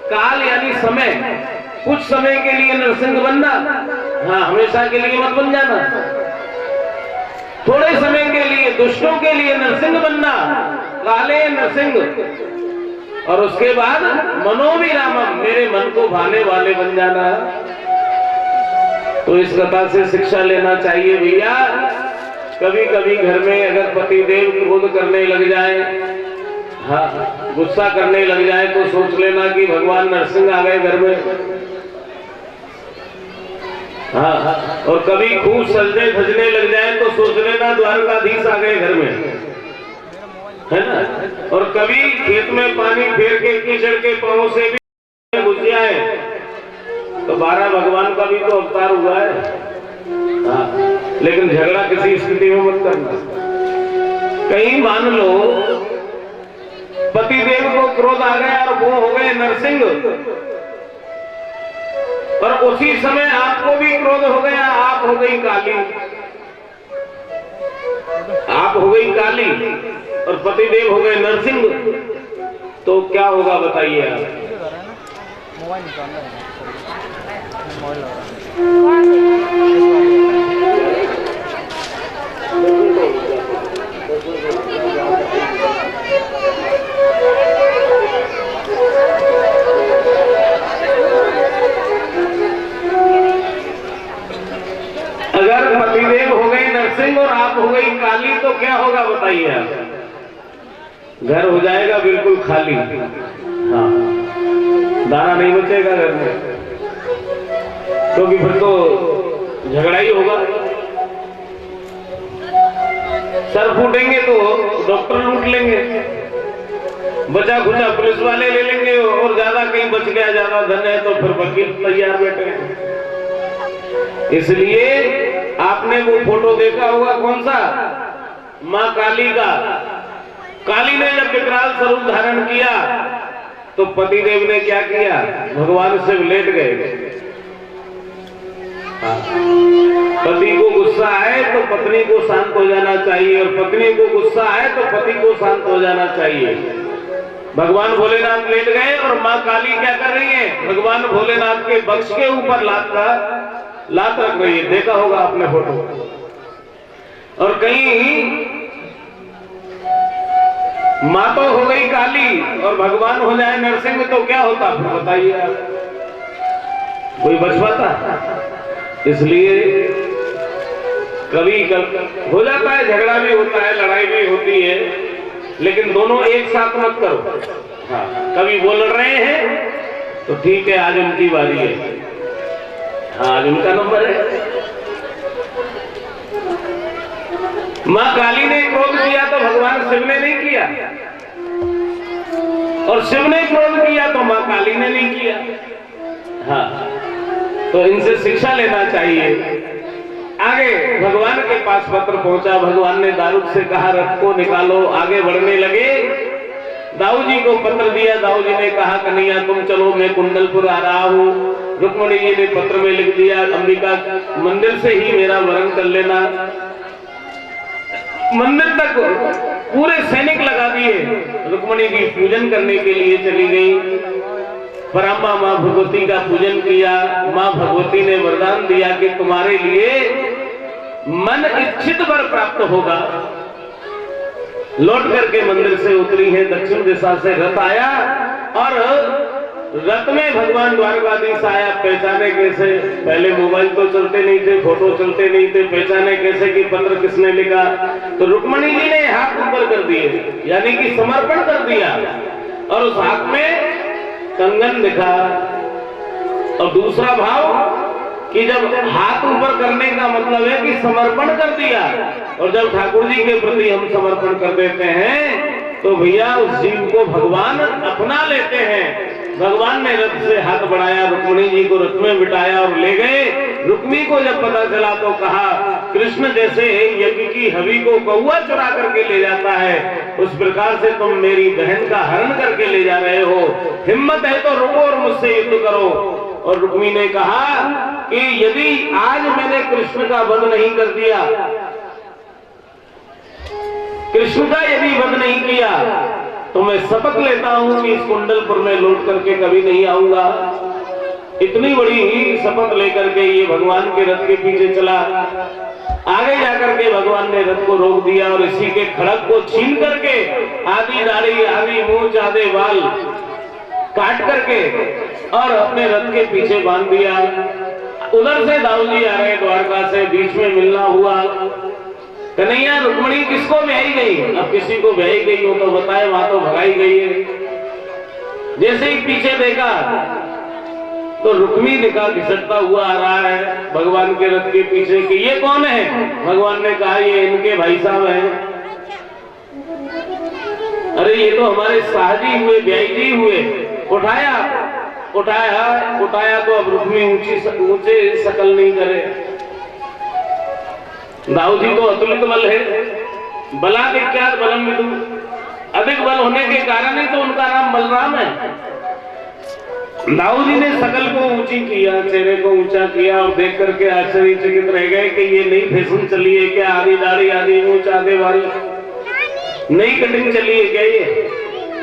काल यानी समय, कुछ समय के लिए नरसिंह बनना, हाँ हमेशा के लिए मत बन जाना। थोड़े समय के लिए, दुष्टों के लिए नरसिंह बनना, काले नरसिंह। और उसके बाद मनोविरामम, मेरे मन को भाने वाले बन जाना। तो इस कथा से शिक्षा लेना चाहिए भैया। कभी कभी घर में अगर पतिदेव क्रोध करने लग जाए, हाँ गुस्सा करने लग जाए, तो सोच लेना कि भगवान नरसिंह आ गए घर में। हाँ, और कभी खूब सजने धजने लग जाए तो सोच लेना द्वारकाधीश आ गए घर में, है ना। और कभी खेत में पानी फेर के कीचड़ के पांव से भी घुस जाए तो 12 भगवान का भी तो अवतार हुआ है। हाँ, लेकिन झगड़ा किसी स्थिति में मत करना। कहीं मान लो पतिदेव को क्रोध आ गया और वो हो गए नरसिंह, और उसी समय आपको भी क्रोध हो गया, आप हो गई काली, आप हो गई काली और पतिदेव हो गए नरसिंह, तो क्या होगा बताइए आप? अगर पतिदेव हो गए नरसिंह और आप हो गई काली तो क्या होगा बताइए आप? घर हो जाएगा बिल्कुल खाली, हाँ दाना नहीं बचेगा घर में, क्योंकि फिर तो झगड़ा ही होगा। सर फूटेंगे तो डॉक्टर लूट लेंगे, बचा खुचा पुलिस वाले ले लेंगे, और ज्यादा कहीं बच गया, ज्यादा धन है तो फिर वकील तैयार बैठे हैं। इसलिए आपने वो फोटो देखा होगा, कौन सा? माँ काली का। काली ने जब विकराल स्वरूप धारण किया तो पतिदेव ने क्या किया? भगवान से लेट गए। पति को गुस्सा आए तो पत्नी को शांत हो जाना चाहिए, और पत्नी को गुस्सा आए तो पति को शांत हो जाना चाहिए। भगवान भोलेनाथ लेट गए और माँ काली क्या कर रही है? भगवान भोलेनाथ के वक्ष के ऊपर लात रख रही है। देखा होगा आपने फोटो। और कहीं माँ तो हो गई काली और भगवान हो जाए नरसिंह तो क्या होता फिर बताइए आप? कोई बच पाता? इसलिए कभी हो जाता है, झगड़ा भी होता है, लड़ाई भी होती है, लेकिन दोनों एक साथ मत करो। हाँ, कभी वो लड़ रहे हैं तो ठीक है, आज उनकी बारी है, हाँ आज उनका नंबर है। माँ काली ने क्रोध किया तो भगवान शिव ने नहीं किया, और शिव ने क्रोध किया तो माँ काली ने नहीं किया। हाँ, तो इनसे शिक्षा लेना चाहिए। आगे भगवान के पास पत्र पहुंचा, भगवान ने दाऊद से कहा रथ को निकालो, आगे बढ़ने लगे। दाऊ जी को पत्र दिया, दाऊ जी ने कहा कन्हैया तुम चलो, मैं कुंडलपुर आ रहा हूँ। रुक्मणी जी ने पत्र में लिख दिया, अंबिका मंदिर से ही मेरा वरण कर लेना। मंदिर तक पूरे सैनिक लगा दिए। रुक्मणी जी पूजन करने के लिए चली गई। पराम्बा माँ भगवती का पूजन किया। माँ भगवती ने वरदान दिया कि तुम्हारे लिए मन इच्छित वर प्राप्त होगा। लौट करके मंदिर से उतरी है, दक्षिण दिशा से रथ आया और रथ में भगवान द्वारकाधीश आया। पहचाने कैसे? पहले मोबाइल तो चलते नहीं थे, फोटो चलते नहीं थे, पहचाने कैसे कि पत्र किसने लिखा? तो रुक्मणी जी ने हाथ ऊपर कर दिए, यानी कि समर्पण कर दिया, और उस हाथ में कंगन दिखा। और दूसरा भाव कि जब हाथ ऊपर करने का मतलब है कि समर्पण कर दिया, और जब ठाकुर जी के प्रति हम समर्पण कर देते हैं तो भैया उस जीव को भगवान अपना लेते हैं। भगवान ने रथ से हाथ बढ़ाया, रुक्मिणी जी को रथ में बिठाया और ले गए। रुक्मी को जब पता चला तो कहा, कृष्ण जैसे यज्ञ की हवि को कौआ चुरा करके ले जाता है, उस प्रकार से तुम मेरी बहन का हरण करके ले जा रहे हो। हिम्मत है तो रुको और मुझसे युद्ध करो। और रुक्मी ने कहा कि यदि आज मैंने कृष्ण का वध नहीं कर दिया, कृष्ण का यदि वध नहीं किया, तो मैं शपथ लेता हूं कि इस कुंडलपुर में लौट करके कभी नहीं आऊंगा। इतनी बड़ी शपथ लेकर के ये भगवान के रथ के पीछे चला। आगे जाकर के भगवान ने रथ को रोक दिया और इसी के खड़ग को छीन करके आधी दाढ़ी, आधी मूंछ, आधे बाल काट करके और अपने रथ के पीछे बांध दिया। उधर से दाऊ जी आ रहे द्वारका से, बीच में मिलना हुआ। कन्हैया रुक्मिणी किसको ब्याही गई? अब किसी को ब्याही गई हो तो बताए, वहां तो भगाई गई है। जैसे ही पीछे देखा तो रुक्मी दिखा घिसटता हुआ आ रहा है भगवान के रथ के पीछे कि ये कौन है? भगवान ने कहा ये इनके भाई साहब हैं। अरे ये तो हमारे शाहजी हुए, ब्याही जी हुए। उठाया उठाया उठाया तो अब रुक्मी ऊंचे शकल नहीं करे। दाऊ जी तो अतुलित बल है, बला विख्यात बलम विदु, अधिक बल होने के कारण ही तो उनका नाम बलराम है। दाऊ जी ने शकल को ऊंची किया, चेहरे को ऊंचा किया और देख करके आश्चर्यचकित रह गए कि ये नई फैशन चली है क्या? आधी दाढ़ी, आधी मूंछ, आधे बाल, नई कटिंग चली है क्या ये?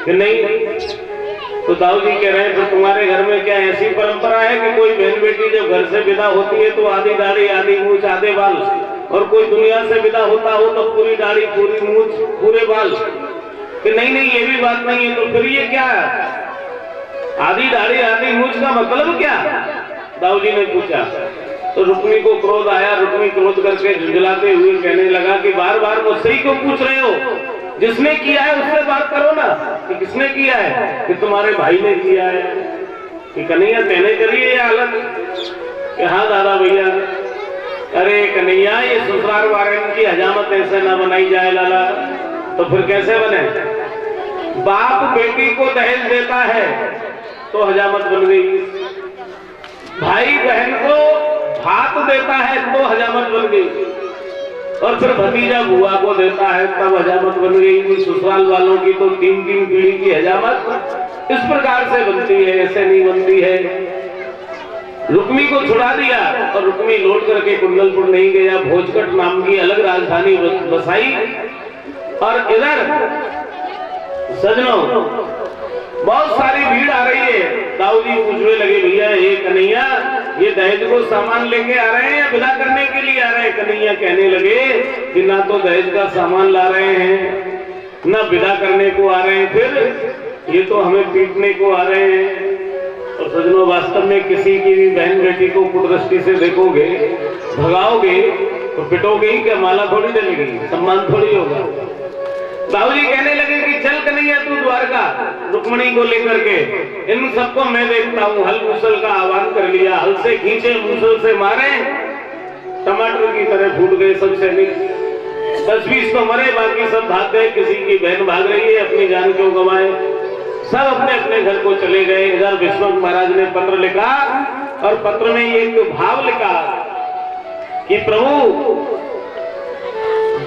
कि नहीं? तो दाऊ जी कह रहे हैं, तो तुम्हारे घर में क्या ऐसी परंपरा है कि कोई बहन बेटी जब घर से विदा होती है तो आधी दाढ़ी, आधी मूंछ, आधे बाल, और कोई दुनिया से विदा होता हो तो पूरी दाढ़ी, पूरी मूंछ, पूरे बाल? कि नहीं नहीं, ये भी बात नहीं है। तो फिर ये क्या है? आधी दाढ़ी, आधी मूंछ का मतलब क्या? दाऊ जी ने पूछा। तो रुक्मी को क्रोध आया। रुक्मी क्रोध करके झुंझलाते हुए कहने लगा कि बार बार मुझसे ही क्यों पूछ रहे हो? जिसने किया है उससे बात करो ना, कि किसने किया है? कि तुम्हारे भाई ने किया है। कि कन्हैया तेने करी है हालत? कि हाँ दादा भैया। अरे कन्हैया, ये ससुराल वाले की हजामत ऐसे ना बनाई जाए लाला। तो फिर कैसे बने? बाप बेटी को दहेज देता है तो हजामत बन गई, भाई बहन को भात देता है तो हजामत बन गई, और फिर भतीजा बुआ को देता है तब हजामत बन गई। ससुराल वालों की तो 3-3 पीढ़ी की हजामत इस प्रकार से बनती है, ऐसे नहीं बनती है। रुक्मी को छुड़ा दिया और रुक्मी लौट करके कुंडलपुर नहीं गया, भोजकट नाम की अलग राजधानी बसाई। और इधर सजनों बहुत सारी भीड़ आ रही है। दाऊ जी पूछने लगे, भैया ये कन्हैया ये दहेज को सामान लेके आ रहे हैं या विदा करने के लिए आ रहे हैं? कन्हैया कहने लगे कि ना तो दहेज का सामान ला रहे हैं, ना विदा करने को आ रहे हैं, फिर ये तो हमें पीटने को आ रहे हैं। और सजनों, वास्तव में किसी की भी बहन बेटी को कुदृष्टि से देखोगे, भगाओगे तो पिटोगे ही क्या? माला थोड़ी डलेगी, सम्मान थोड़ी होगा। दाऊ जी कहने लगे कि चल कन्हैया तू द्वारका, रुक्मिणी को लेकर के। इन सबको मैं देखता हूँ। हल मूसल का आह्वान कर लिया, हल से खींचे, मूसल से मारे, टमाटर की तरह फूट गए सब सैनिक। 10-20 तो मरे, बाकी सब भाग गए। किसी की बहन भाग रही है, अपनी जान क्यों गंवाए? सब अपने अपने घर को चले गए। इधर विश्वनाथ महाराज ने पत्र लिखा और पत्र में एक भाव लिखा कि प्रभु,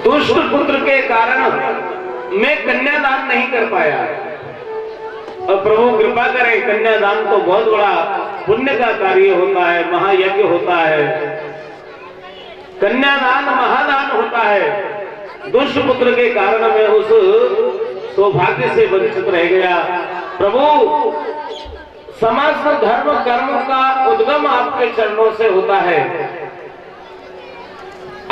दुष्ट पुत्र के कारण मैं कन्यादान नहीं कर पाया, और प्रभु कृपा करें, कन्यादान तो बहुत बड़ा पुण्य का कार्य होता है, महायज्ञ होता है, कन्यादान महादान होता है। दुष्ट पुत्र के कारण मैं उस सौभाग्य से वंचित रह गया। प्रभु, समस्त धर्म कर्म का उद्गम आपके चरणों से होता है,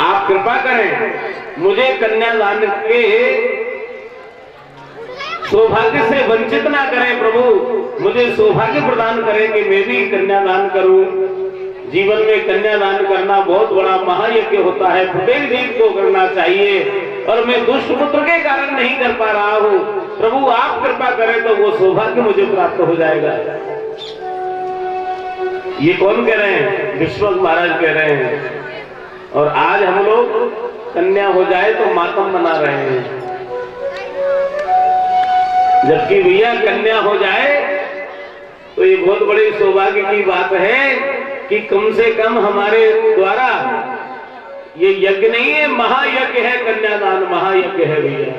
आप कृपा करें, मुझे कन्यादान के सौभाग्य से वंचित ना करें प्रभु, मुझे सौभाग्य प्रदान करें कि मैं भी कन्यादान करूं। जीवन में कन्यादान करना बहुत बड़ा महायज्ञ होता है, प्रत्येक जीव को करना चाहिए और मैं दुष्ट पुत्र के कारण नहीं कर पा रहा हूं। प्रभु आप कृपा करें तो वो सौभाग्य मुझे प्राप्त हो जाएगा। ये कौन कह रहे हैं? विश्वक महाराज कह रहे हैं। और आज हम लोग कन्या हो जाए तो मातम मना रहे हैं, जबकि भैया कन्या हो जाए तो ये बहुत बड़ी सौभाग्य की बात है कि कम से कम हमारे द्वारा ये यज्ञ नहीं है, महायज्ञ है, कन्यादान महायज्ञ है भैया।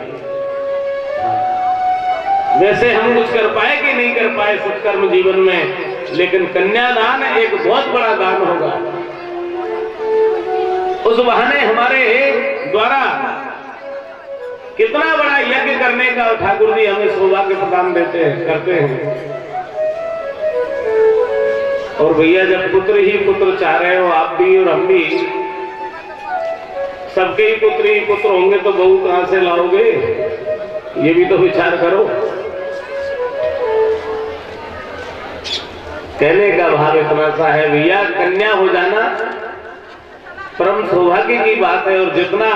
वैसे हम कुछ कर पाए कि नहीं कर पाए सत्कर्म जीवन में, लेकिन कन्यादान एक बहुत बड़ा दान होगा। उस बहाने हमारे द्वारा कितना बड़ा यज्ञ करने का ठाकुर जी हमें सौभाग्य प्रदान देते हैं, करते हैं। और भैया जब पुत्र ही पुत्र चाह रहे हो आप भी और हम भी, सबके ही पुत्र होंगे तो बहू कहां से लाओगे? ये भी तो विचार करो। कहने का भाव इतना सा है भैया, कन्या हो जाना परम सौभाग्य की बात है। और जितना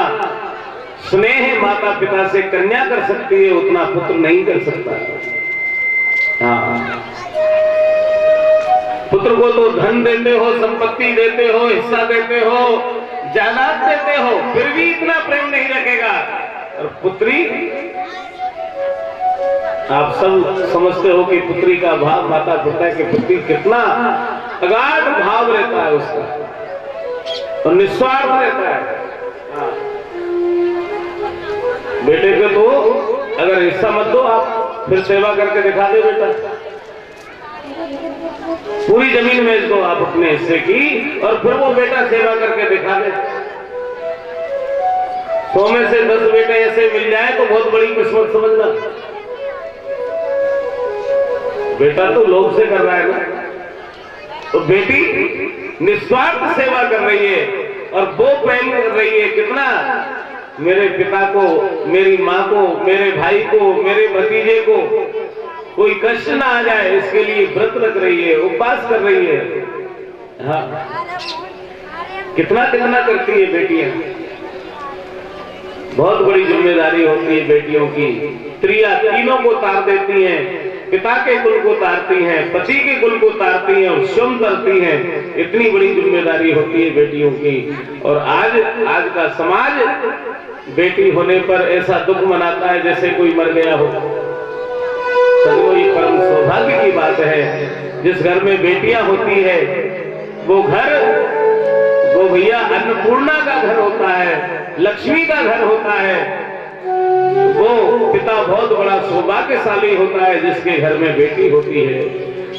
स्नेह माता पिता से कन्या कर सकती है उतना पुत्र नहीं कर सकता। हाँ, पुत्र को तो धन देते हो, संपत्ति देते हो, हिस्सा देते हो, जायदाद देते हो, फिर भी इतना प्रेम नहीं रखेगा। और पुत्री, आप सब समझते हो कि पुत्री का भाव माता पिता के प्रति कितना अगाध भाव रहता है उसका, और निस्वार्थ रहता है। हाँ। बेटे को तो अगर हिस्सा मत दो आप, फिर सेवा करके दिखा दे बेटा, पूरी जमीन में इसको आप अपने हिस्से की, और फिर वो बेटा सेवा करके दिखा दे। 100 में से 10 बेटे ऐसे मिल जाए तो बहुत बड़ी किस्मत समझना। बेटा तो लोभ से कर रहा है ना, तो बेटी निस्वार्थ सेवा कर रही है और वो प्रेम कर रही है कितना, मेरे पिता को, मेरी माँ को, मेरे भाई को, मेरे भतीजे को कोई कष्ट ना आ जाए, इसके लिए व्रत रख रही है, उपवास कर रही है। हाँ, कितना कितना करती है बेटियां। बहुत बड़ी जिम्मेदारी होती है बेटियों की। स्त्रियां तीनों को तार देती हैं, पिता के कुल को तारती हैं, पति के कुल को तारती हैं और स्वयं तरती हैं। इतनी बड़ी जिम्मेदारी होती है बेटियों की। और आज का समाज बेटी होने पर ऐसा दुख मनाता है जैसे कोई मर गया हो। ये परम सौभाग्य की बात है। जिस घर में बेटियां होती है वो घर, वो भैया अन्नपूर्णा का घर होता है, लक्ष्मी का घर होता है। वो पिता बहुत बड़ा सौभाग्यशाली होता है जिसके घर में बेटी होती है।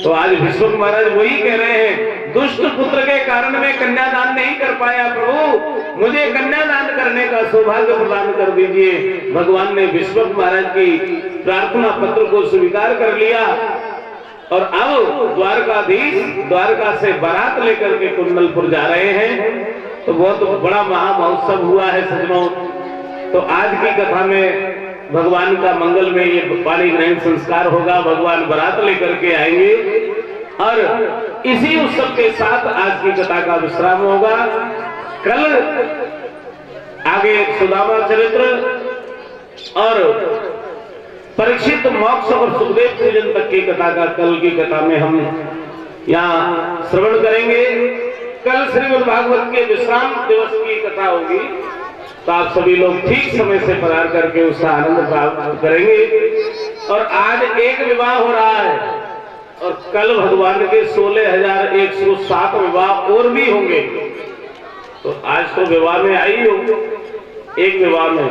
तो आज विश्वक महाराज वही कह रहे हैं, दुष्ट पुत्र के कारण मैं कन्यादान नहीं कर पाया, प्रभु मुझे कन्यादान करने का सौभाग्य प्रदान कर दीजिए। भगवान ने विश्वक महाराज की प्रार्थना पत्र को स्वीकार कर लिया और अब द्वारकाधीश द्वारका से बारात लेकर के कुंडलपुर जा रहे हैं। तो बहुत बड़ा महामहोत्सव हुआ है सज्जनों। तो आज की कथा में भगवान का मंगल में ये पाणी ग्रहण संस्कार होगा, भगवान बारात लेकर के आएंगे और इसी उत्सव के साथ आज की कथा का विश्राम होगा। कल आगे सुदामा चरित्र और परीक्षित मोक्ष और सुखदेव पूजन तक की कथा का कल की कथा में हम यहाँ श्रवण करेंगे। कल श्रीमद् भागवत के विश्राम दिवस की कथा होगी, तो आप सभी लोग ठीक समय से पधार करके उसका आनंद प्राप्त करेंगे। और आज एक विवाह हो रहा है और कल भगवान के 16,107 विवाह और भी होंगे। तो आज तो विवाह में आई हो, एक विवाह में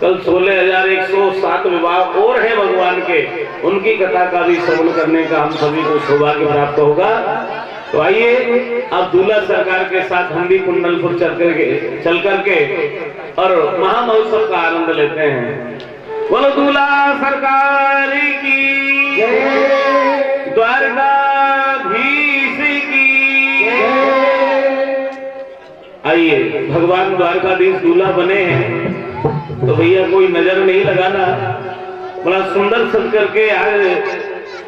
कल 16,107 विवाह और हैं भगवान के, उनकी कथा का भी श्रवण करने का हम सभी को सौभाग्य प्राप्त होगा। तो आइए अब दूल्हा सरकार के साथ हम भी कुंडलपुर चल करके और महामहोत्सव का आनंद लेते हैं। बोलो दूल्हा सरकार की जय, द्वारकाधीश की जय। आइए, भगवान द्वारकाधीश दूल्हा बने हैं तो भैया कोई नजर नहीं लगाना, बड़ा सुंदर सज करके आज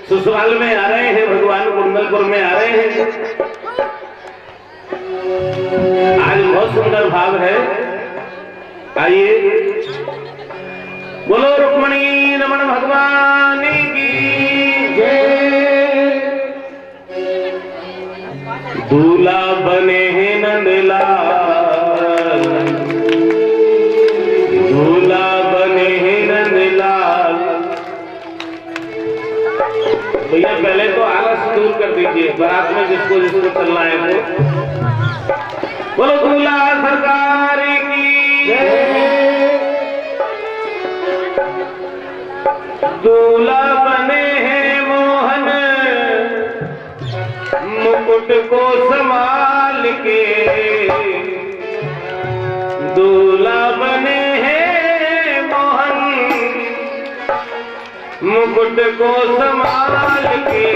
ससुराल में आ रहे हैं, भगवान कुंडलपुर में आ रहे हैं। आज बहुत सुंदर भाव है। आइए बोलो रुक्मणी रमण भगवान की जय। दूल्हा बने हैं नंदलाल, दूल्हा बने हैं नंदलाल। भैया पहले तो आलस दूर कर दीजिए, बारात में जिसको जिसको चलना है तो बोलो दूल्हा सरकार की जय। दूल्हा बने हैं मोहन मुकुट को संभाल के, दूल्हा बने हैं मोहन मुकुट को संभाल के।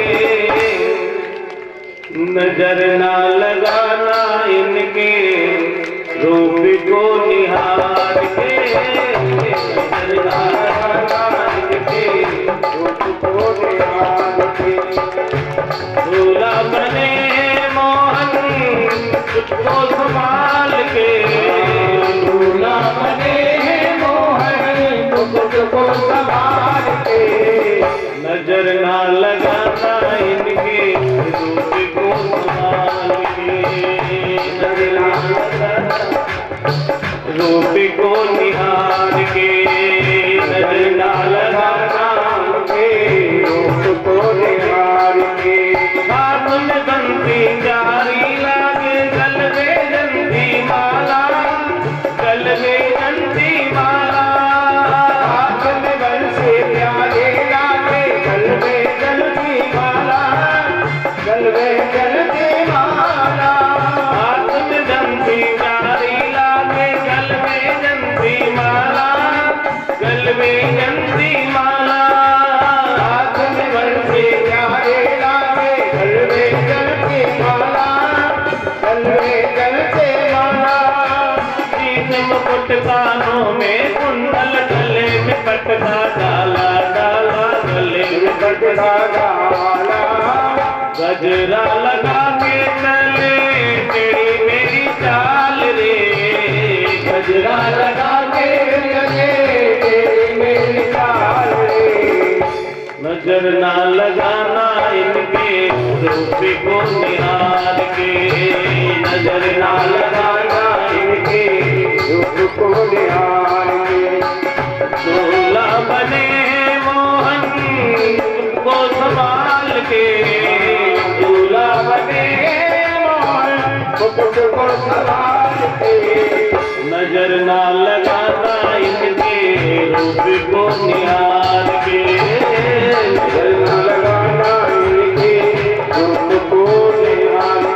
नजर ना लगाना इनके रूप को निहार के, नजर ना लगाना इनके रूप को निहार के। दूल्हा बने मोहन को संभाल के, दूल्हा बने मोहन को संभाल के। नजर ना लगाना इनके रूप को संभाल के, नजर ना लगाना रूप को निहार के, नजर ना लगाना इनके रूप को निहार के। हाथ में बंसी जारी लागे, गल में जंती माला, गल में जंती माला। हाथ में बंसी जारी लागे, गल में जंती माला, गल में जंती माला। हाथ में बंसी जारी लागे, गल में जंती माला, गल में जंती माला। हाथ में बंसी जारी लागे, गल में जंती माला, गल में जंती माला। सीने मुकुट कानों में कुंडल, गले में पटका डाला डाला, गले में पटका डाला। गजरा लगा के चले तेरी मेरी चाल रे, गजरा लगा के चले तेरी मेरी चाल रे। नजर ना लगाना इनके रूप को निहार के, नजर ना लगाना इनके रूप को निहार के। दूल्हा बने मोहन को संभाल के, दूल्हा बने मोहन को संभाल के। नजर ना लगाना इनके रूप को निहार के, नजर ना लगाना इनके रूप को निहार के।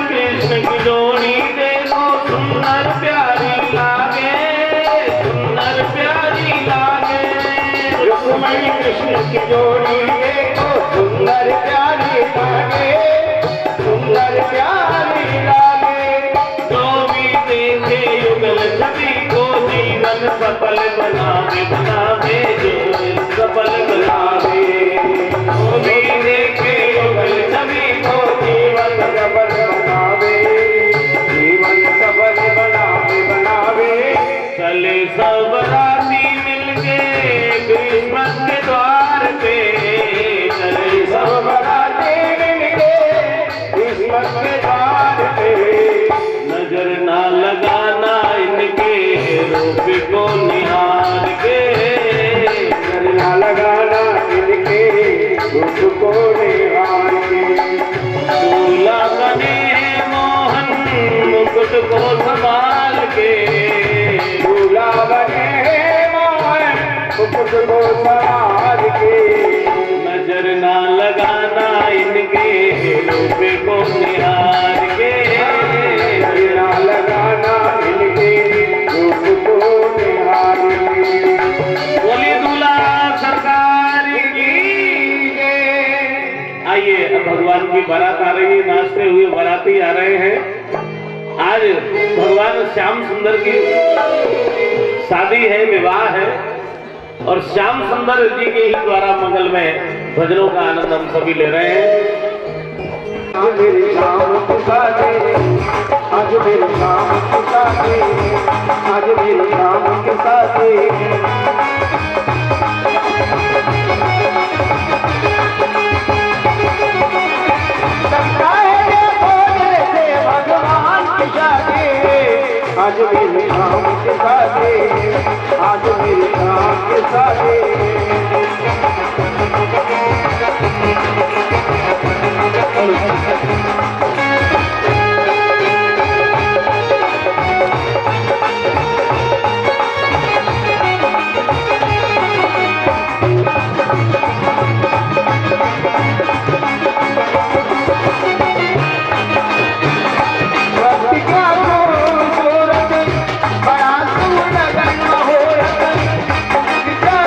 कृष्ण की जोड़ी देखो सुंदर प्यारी लागे, सुंदर प्यारी लागे। जो भी देखे युगल छवि को जीवन सफल बनावे बनावे, जीवन सफल बनावे। जो भी देखे युगल छवि को जीवन सफल बनावे, जीवन सफल बनावे बनावे। चले सब राती मिलके क्रिसमस के द्वार पे, चले सब राती मिलके क्रिसमस के द्वार पे। नजर ना लगाना इनके रूप को निहार के, नजर ना लगाना इनके रूप को निहार के। दूल्हा बने मोहन मुकुट को संभाल के, दूल्हा बने मोहन रूपे को निहार के, नजरा लगाना इनके रूप को निहार के। बोली दूल्हा सरकार की जय। आइए अब भगवान की बारात आ रही है, नाचते हुए बाराती आ रहे हैं। आज भगवान श्याम सुंदर की शादी है, विवाह है, और श्याम सुंदर जी के ही द्वारा मंगल में भजनों का आनंद हम सभी ले रहे हैं। आज मेरे शाम की शादी, आज मेरे शाम की शादी, आज मेरे शाम की शादी। लगता है ये बोले थे भगवान की शादी, आज मेरे शाम की शादी, आज मेरे शाम की शादी। बड़ा सुलगन हो रतन, क्या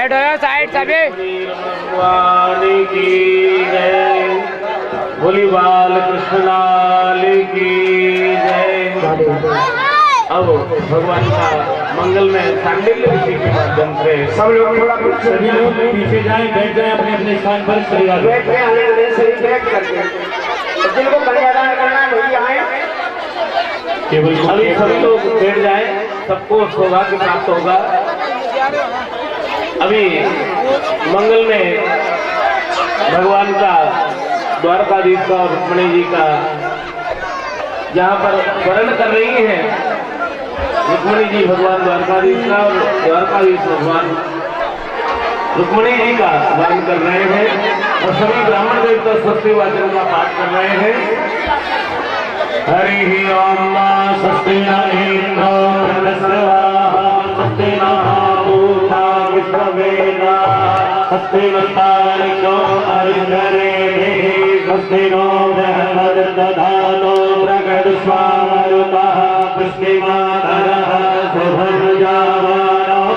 साइड हो साइड सभी भगवान की जय। बोली बाल कृष्ण लाल की जय। अब भगवान का मंगल में सांडिल्य ऋषि के माध्यम से सब लोग थोड़ा सभी लोग पीछे जाएं, बैठ जाएं अपने अपने स्थान पर। शरीर बैठ के आने से बैठ करके तो जिनको कन्यादान करना नहीं आए केवल अभी सभी लोग बैठ जाए, सबको सौभाग्य प्राप्त होगा। अभी मंगल में भगवान का द्वारकाधीश का और रुक्मिणी जी का यहाँ पर वर्ण कर रही है। रुक्मिणी जी भगवान द्वारकाधीश का और द्वारकाधीश भगवान रुक्मिणी जी का वर्ण कर रहे हैं और सभी ब्राह्मण देवता स्वस्ति वाचन का पाठ कर रहे हैं। हरि ओम स्वस्ति न इंद्रो बृहस्पतिर्वा स्वस्ति नः पूषा विश्ववेदा स्वस्ति नस्तारिको अरिंदरेभिः स्वस्ति नो बृहस्पतिर्दधातो प्रगदस्वामरुतः पुष्टिमा